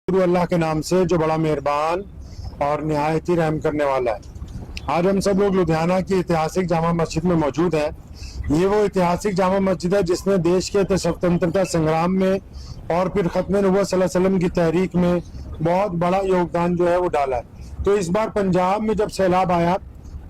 अल्लाह के नाम से जो बड़ा मेहरबान और निहायत ही रहम करने वाला है। आज हम सब लोग लुधियाना की ऐतिहासिक जामा मस्जिद में मौजूद हैं। ये वो ऐतिहासिक जामा मस्जिद है जिसने देश के स्वतंत्रता संग्राम में और फिर ख़त्म नबूवत सल्लल्लाहु अलैहि वसल्लम की तहरीक में बहुत बड़ा योगदान जो है वो डाला है। तो इस बार पंजाब में जब सैलाब आया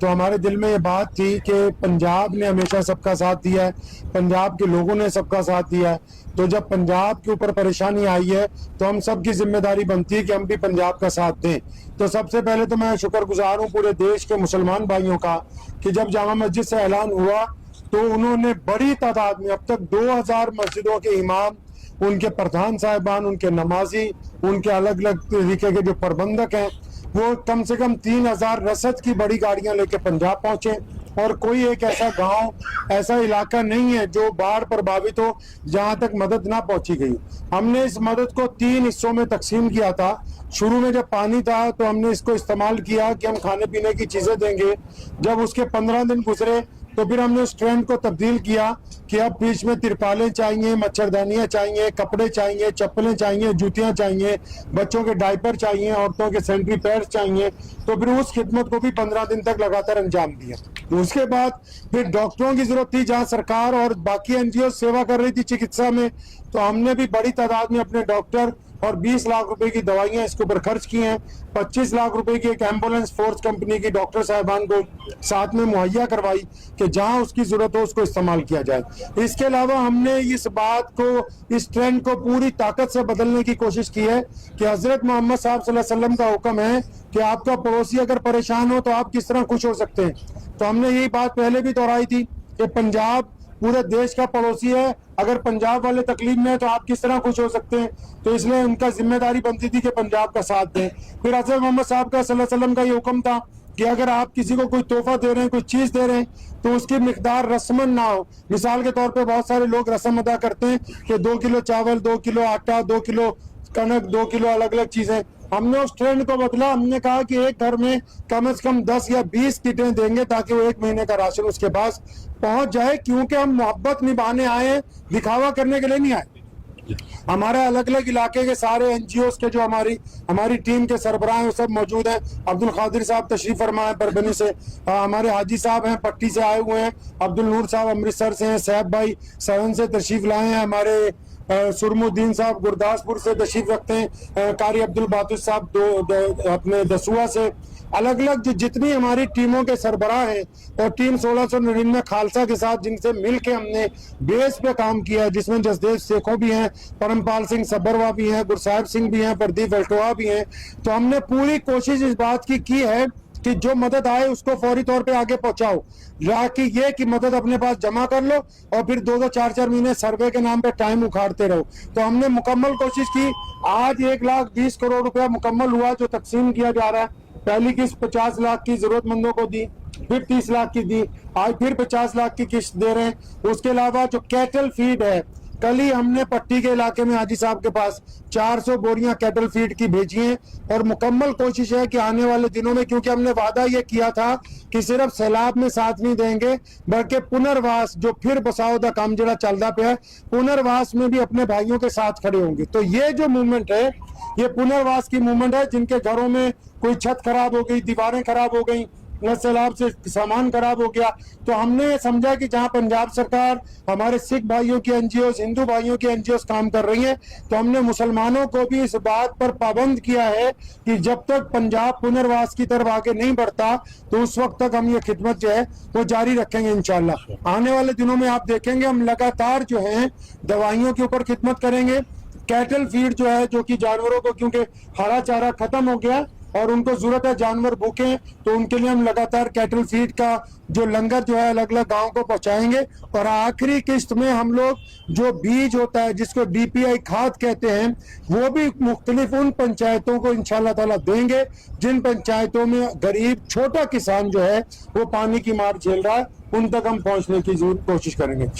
तो हमारे दिल में ये बात थी कि पंजाब ने हमेशा सबका साथ दिया है, पंजाब के लोगों ने सबका साथ दिया है। तो जब पंजाब के ऊपर परेशानी आई है तो हम सब की जिम्मेदारी बनती है कि हम भी पंजाब का साथ दें। तो सबसे पहले तो मैं शुक्रगुजार हूँ पूरे देश के मुसलमान भाइयों का कि जब जामा मस्जिद से ऐलान हुआ तो उन्होंने बड़ी तादाद में अब तक 2000 मस्जिदों के इमाम, उनके प्रधान साहिबान, उनके नमाजी, उनके अलग अलग तरीके के जो प्रबंधक हैं, वो कम से कम 3000 रसद की बड़ी गाड़ियां लेके पंजाब पहुंचे। और कोई एक ऐसा गांव, ऐसा इलाका नहीं है जो बाढ़ प्रभावित हो जहां तक मदद ना पहुंची गई। हमने इस मदद को 3 हिस्सों में तकसीम किया था। शुरू में जब पानी था तो हमने इसको इस्तेमाल किया कि हम खाने पीने की चीजें देंगे। जब उसके 15 दिन गुजरे तो फिर हमने उस ट्रेंड को तब्दील किया कि अब बीच में तिरपालें चाहिए, मच्छरदानियां चाहिए, कपड़े चाहिए, चप्पलें चाहिए, जूतियां चाहिए, बच्चों के डायपर चाहिए, औरतों के सैनिटरी पैड्स चाहिए। तो फिर उस खिदमत को भी 15 दिन तक लगातार अंजाम दिया। उसके बाद फिर डॉक्टरों की जरूरत थी जहां सरकार और बाकी एनजीओ सेवा कर रही थी चिकित्सा में, तो हमने भी बड़ी तादाद में अपने डॉक्टर और 20 लाख रुपए की दवाइयां इसके ऊपर खर्च की हैं। 25 लाख रुपए की एक एम्बुलेंस फोर्स कंपनी की डॉक्टर साहिबान को साथ में मुहैया करवाई कि जहां उसकी जरूरत हो उसको इस्तेमाल किया जाए। इसके अलावा हमने इस बात को, इस ट्रेंड को पूरी ताकत से बदलने की कोशिश की है कि हजरत मोहम्मद साहब सल्लल्लाहु अलैहि वसल्लम का हुक्म है कि आपका पड़ोसी अगर परेशान हो तो आप किस तरह खुश हो सकते हैं। तो हमने यही बात पहले भी दोहराई थी कि पंजाब पूरे देश का पड़ोसी है, अगर पंजाब वाले तकलीफ में है तो आप किस तरह खुश हो सकते हैं। तो इसलिए उनका जिम्मेदारी बनती थी कि पंजाब का साथ दें। फिर हज़रत मोहम्मद साहब का सल्लल्लाहु अलैहि वसल्लम का ये हुक्म था कि अगर आप किसी को कोई तोहफा दे रहे हैं, कोई चीज दे रहे हैं, तो उसकी मिकदार रस्मन ना हो। मिसाल के तौर पे बहुत सारे लोग रस्म अदा करते हैं कि 2 किलो चावल, 2 किलो आटा, 2 किलो कनक, 2 किलो अलग अलग चीजें। हमने उस ट्रेंड को बदला। हमने कहा कि एक घर में कम से कम 10 या 20 किटें देंगे ताकि वो 1 महीने का राशन उसके पास पहुंच जाए, क्योंकि हम मोहब्बत निभाने आए हैं, दिखावा करने के लिए नहीं आए। हमारे अलग अलग इलाके के सारे एनजीओ के जो हमारी टीम के सरबराह हैं सब मौजूद हैं। अब्दुल खादिर साहब तशरीफ फरमा है परबनी से, हमारे हाजी साहब हैं पट्टी से आए हुए हैं, अब्दुल नूर साहब अमृतसर से हैं, सैफ भाई सवन से तशरीफ लाए हैं, हमारे सुरमुद्दीन साहब गुरदासपुर से तशरीफ रखते हैं, कारी अब्दुल बातुस साहब अपने दसुआ से। अलग अलग जितनी हमारी टीमों के सरबराह हैं और टीम 1699 खालसा के साथ जिनसे मिल के हमने बेस पे काम किया है, जिसमें जसदेव शेखों भी हैं, परमपाल सिंह सब्बरवा भी हैं, गुरसाहिब सिंह भी हैं, प्रदीप वल्टोआ भी हैं। तो हमने पूरी कोशिश इस बात की है कि जो मदद आए उसको फौरी तौर पे आगे पहुंचाओ, ताकि ये कि मदद अपने पास जमा कर लो और फिर 2-2, 4-4 महीने सर्वे के नाम पे टाइम उखाड़ते रहो। तो हमने मुकम्मल कोशिश की। आज 1,20 करोड़ रुपया मुकम्मल हुआ जो तकसीम किया जा रहा है। पहली किस्त 50 लाख की जरूरतमंदों को दी, फिर 30 लाख की दी, आज फिर 50 लाख की किस्त दे रहे हैं। उसके अलावा जो कैटल फीड है, कल ही हमने पट्टी के इलाके में हाजी साहब के पास 400 बोरियां कैटल फीड की भेजी हैं और मुकम्मल कोशिश है कि आने वाले दिनों में, क्योंकि हमने वादा ये किया था कि सिर्फ सैलाब में साथ नहीं देंगे बल्कि पुनर्वास जो फिर बसाओ दा काम जरा चलता पे है, पुनर्वास में भी अपने भाइयों के साथ खड़े होंगे। तो ये जो मूवमेंट है ये पुनर्वास की मूवमेंट है। जिनके घरों में कोई छत खराब हो गई, दीवारें खराब हो गई, सैलाब से सामान खराब हो गया, तो हमने समझा कि जहां पंजाब सरकार, हमारे सिख भाइयों की एनजीओ, हिंदू भाइयों की एनजीओ काम कर रही हैं, तो हमने मुसलमानों को भी इस बात पर पाबंद किया है कि जब तक पंजाब पुनर्वास की तरफ आगे नहीं बढ़ता तो उस वक्त तक हम ये खिदमत जो है वो जारी रखेंगे इंशाल्लाह। आने वाले दिनों में आप देखेंगे हम लगातार जो है दवाइयों के ऊपर खिदमत करेंगे। कैटल फीड जो है, जो कि जानवरों को, क्योंकि हरा चारा खत्म हो गया और उनको जरूरत है, जानवर भूखे हैं, तो उनके लिए हम लगातार कैटल फीड का जो लंगर जो है अलग अलग गांव को पहुंचाएंगे। और आखिरी किस्त में हम लोग जो बीज होता है जिसको डीपीआई खाद कहते हैं, वो भी मुख्तलिफ उन पंचायतों को इंशाल्लाह ताला देंगे जिन पंचायतों में गरीब छोटा किसान जो है वो पानी की मार झेल रहा है, उन तक हम पहुंचने की जरूर कोशिश करेंगे।